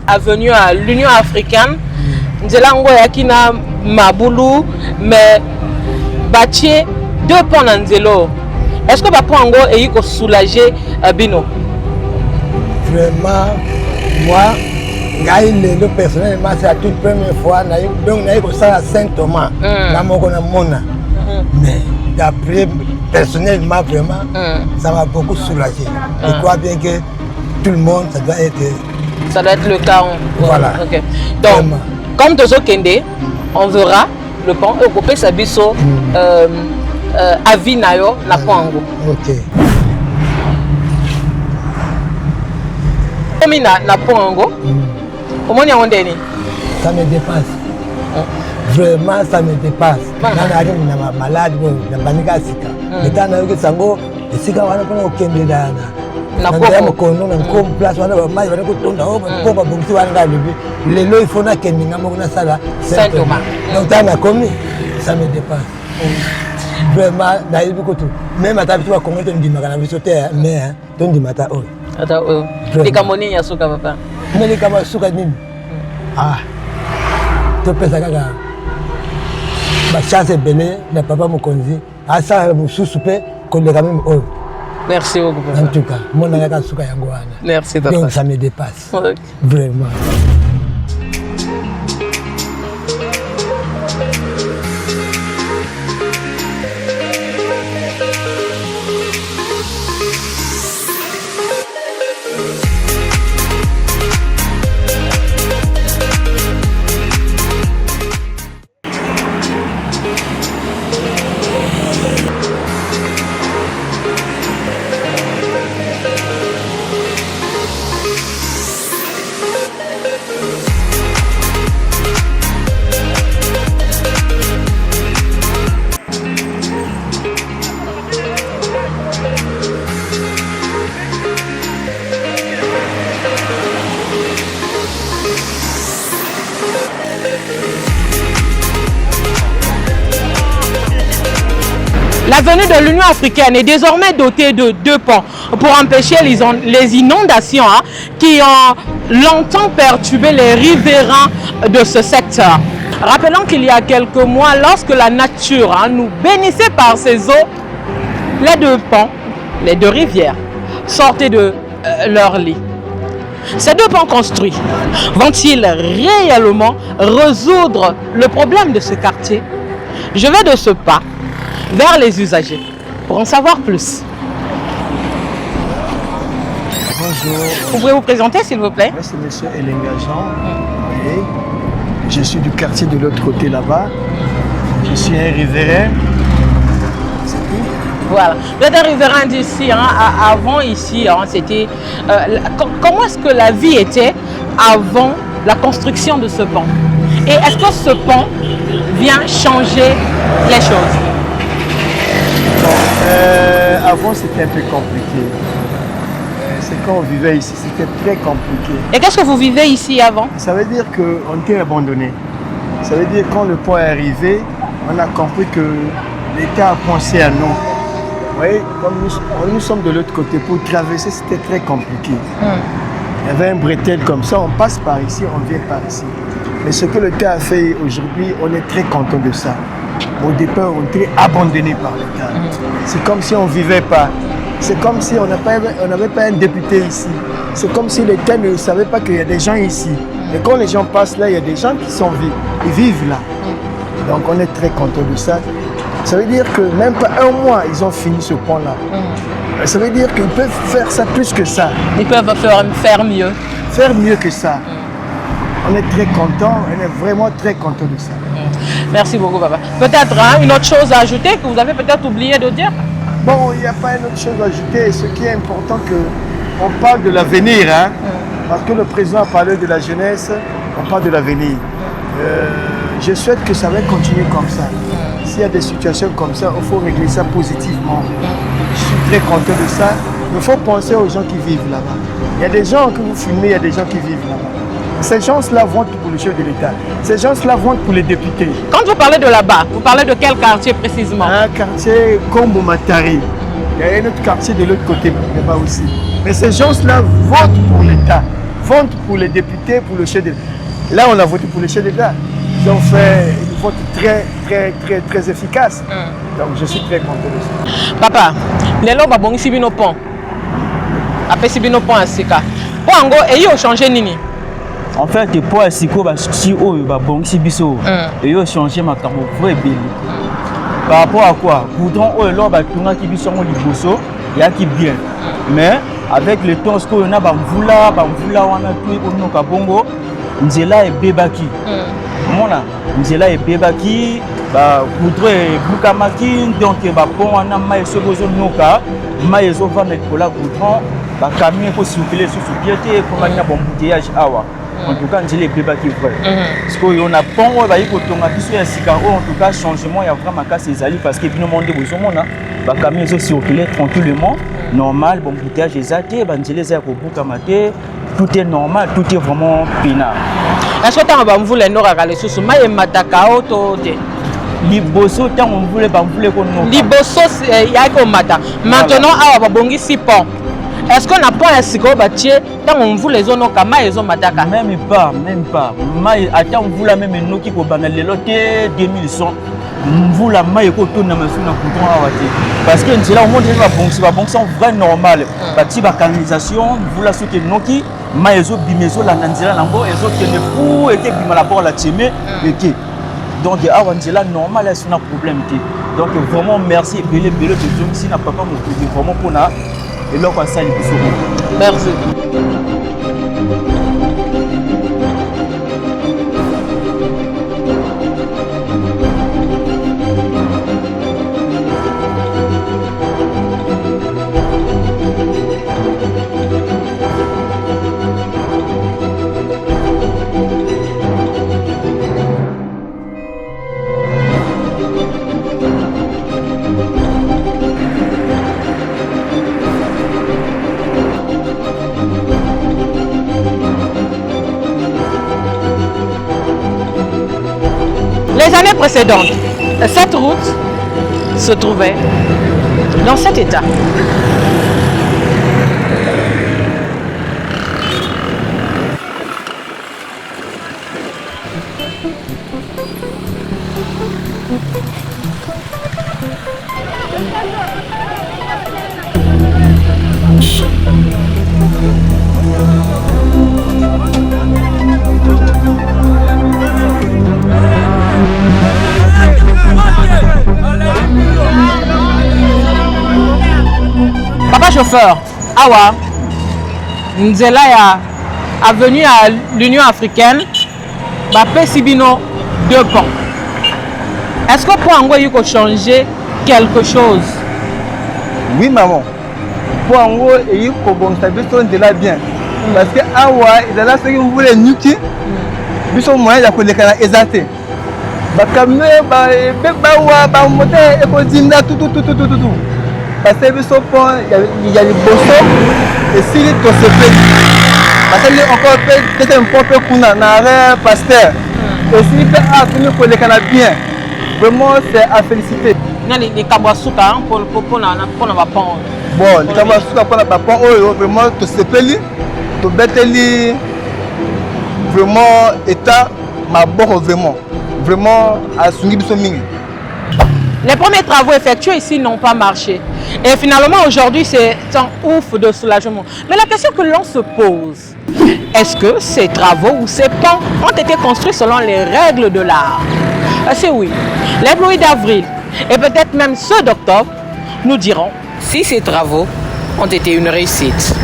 Avenue à l'Union africaine, Nzelango yakina Mabulu, mais bâtir 2 ponts dans Nzelo. Est-ce que Bapongo est soulager Bino? Vraiment, moi, le personnellement, c'est la toute première fois, donc il y a 5 Thomas, mais d'après, personnellement, vraiment, ça m'a beaucoup soulagé. Je crois bien que tout le monde, ça doit être le cas. Voilà. Okay. Donc, vraiment. Comme Tozo Kende, on verra le pont et couper sa biso Avinayo na Pongo. Ok. Comme na Pongo, comment on y a ça me dépasse. Vraiment, ça me dépasse. Je suis malade, je suis malade. Mais quand je suis malade, je suis malade. Na kono na ko place wana ba mai wana ko tonda ho ba ba bungsi wana libi lelo il faut na keninga mo na sala Saint Thomas. Donc ça m'a commis, ça me dépasse. Vraiment na ibi ko tout même ata bitu ba kongo to ndima kana biso te mais to ndima ta o ata o likamoni ya suka papa mais likama suka nini to pesa kaka ba chance belé na papa mokonzi asa mususu pe ko le quand même o. Merci beaucoup. En tout cas, mon anga suka yango wana. Merci papa. Donc ça me dépasse. Okay. Vraiment. L'avenue de l'Union africaine est désormais dotée de 2 ponts pour empêcher les inondations qui ont longtemps perturbé les riverains de ce secteur. Rappelons qu'il y a quelques mois, lorsque la nature nous bénissait par ses eaux, les 2 ponts, les 2 rivières, sortaient de leur lit. Ces 2 ponts construits vont-ils réellement résoudre le problème de ce quartier? Je vais de ce pas vers les usagers pour en savoir plus. Bonjour. Vous pouvez vous présenter s'il vous plaît? Moi c'est monsieur Elenga Jean. Je suis du quartier de l'autre côté là-bas. Je suis un riverain. C'est tout. Voilà. Vous êtes un riverain d'ici. Avant ici, c'était... comment est-ce que la vie était avant la construction de ce pont? Et est-ce que ce pont vient changer les choses? Avant c'était un peu compliqué. C'est quand on vivait ici, c'était très compliqué. Et qu'est-ce que vous vivez ici avant? Ça veut dire qu'on était abandonné. Ça veut dire quand le pont est arrivé, on a compris que l'État a pensé à nous. Vous voyez, comme nous sommes de l'autre côté, pour traverser c'était très compliqué. Il y avait un bretelle comme ça, on passe par ici, on vient par ici. Mais ce que l'État a fait aujourd'hui, on est très content de ça. Au départ, on était abandonné par l'État. C'est comme si on ne vivait pas. C'est comme si on n'avait pas un député ici. C'est comme si l'État ne savait pas qu'il y a des gens ici. Et quand les gens passent là, il y a des gens qui sont vivants. Ils vivent là. Donc on est très content de ça. Ça veut dire que même pas un mois, ils ont fini ce pont-là. Ça veut dire qu'ils peuvent faire ça plus que ça. Ils peuvent faire mieux. Faire mieux que ça. On est très content, on est vraiment très content de ça. Merci beaucoup, papa. Peut-être une autre chose à ajouter que vous avez peut-être oublié de dire? Bon, il n'y a pas une autre chose à ajouter. Ce qui est important, qu'on parle de l'avenir. Parce que le président a parlé de la jeunesse, on parle de l'avenir. Je souhaite que ça va continuer comme ça. S'il y a des situations comme ça, il faut régler ça positivement. Je suis très content de ça. Il faut penser aux gens qui vivent là-bas. Il y a des gens que vous filmez, il y a des gens qui vivent là-bas. Ces gens-là votent pour le chef de l'État. Ces gens-là votent pour les députés. Quand vous parlez de là-bas, vous parlez de quel quartier précisément? Un quartier comme Matari. Il y a un autre quartier de l'autre côté là-bas aussi. Mais ces gens-là votent pour l'État, votent pour les députés, pour le chef de l'État. Là, on a voté pour le chef de l'État. Ils ont fait une vote très efficace. Donc, je suis très content de ça. Papa, les lois bon ici bino pont. Après si bino pont à Sika. Pour en gros, et ils ont changé nini. En fait, pour Siko, si bon si biso, et ils ont changé ma carte vrai bien. Par rapport à quoi? Pourtant, l'on va tourner qui biso on liboso, il y a qui bien. Mais avec le temps, ce qu'on a, bamvula, on a tout pour nous kabongo, nzela et bebaki. Mona, nzela et bebaki, poudre bukamaki, donc bon on a maïso bozo noka, maïso va mettre pour la goudron, camion pour circuler sur ce piété, pour manier bon bouteillage awa. En tout cas, nzela et bebaki vrai. Parce qu'on a pas on va y kotonga biso ya sika, en tout cas changement il y a vraiment casse les alliés parce que nous monde bozo mona, camion zo circuler tranquillement, normal, bon bouteillage exacté, nzela za ko bukamate. Tout est normal, tout est vraiment peinard. Est-ce que tu as voulu nous regarder sur ce maïs mataka auto? Liboso, tant on voulait qu'on nous. Liboso, il y a que mata. Maintenant, à la bongi si pont. Est-ce qu'on n'a pas un sigo bâtier tant on voulait les zones kama et zones mataka? Même pas. Maïs, attends, on voulait même nous qui pour banal le loté 2100. On voulait maïs qu'on tourne dans ma zone coudron à wati. Parce que c'est là au monde c'est pas bon, c'est vrai normal. Bâti la canalisation, on voulait ce que nous qui maïso bimeso la nanzela nango ezo kene pour et que bimala pour la timé et qui donc awanzela normal est un problème qui donc vraiment merci belé de tout si n'a pas mon vraiment pour na et là quoi ça il faut merci. Les années précédentes, cette route se trouvait dans cet état. Papa chauffeur, Awa, Nzela ya avenue à l'Union africaine, Bapé Sibino 2 ponts. Est-ce que pour Ango, il faut changer quelque chose? Oui, maman. Pour en gros, il faut bon ça de là bien. Parce que Awa, il a là ce que vous voulez nuki, ils sont moyens de les canaux exaltés. Bakamé, bawa, moteur, écodina, tout. Parce que il y a les bossons et si les tosépés. Parce que encore peut-être un peu qu'on a un pasteur. Et si il fait pour les canaux bien, vraiment c'est à féliciter. Les Kabasuka pour la pont. Bon, les Kabasuka pour la pont, vraiment tosépé, to bêteli, vraiment état, ma bon vraiment à Sungi Bissoming. Les premiers travaux effectués ici n'ont pas marché. Et finalement, aujourd'hui, c'est un ouf de soulagement. Mais la question que l'on se pose, est-ce que ces travaux ou ces ponts ont été construits selon les règles de l'art? C'est oui. Les pluies d'avril et peut-être même ceux d'octobre nous diront si ces travaux ont été une réussite.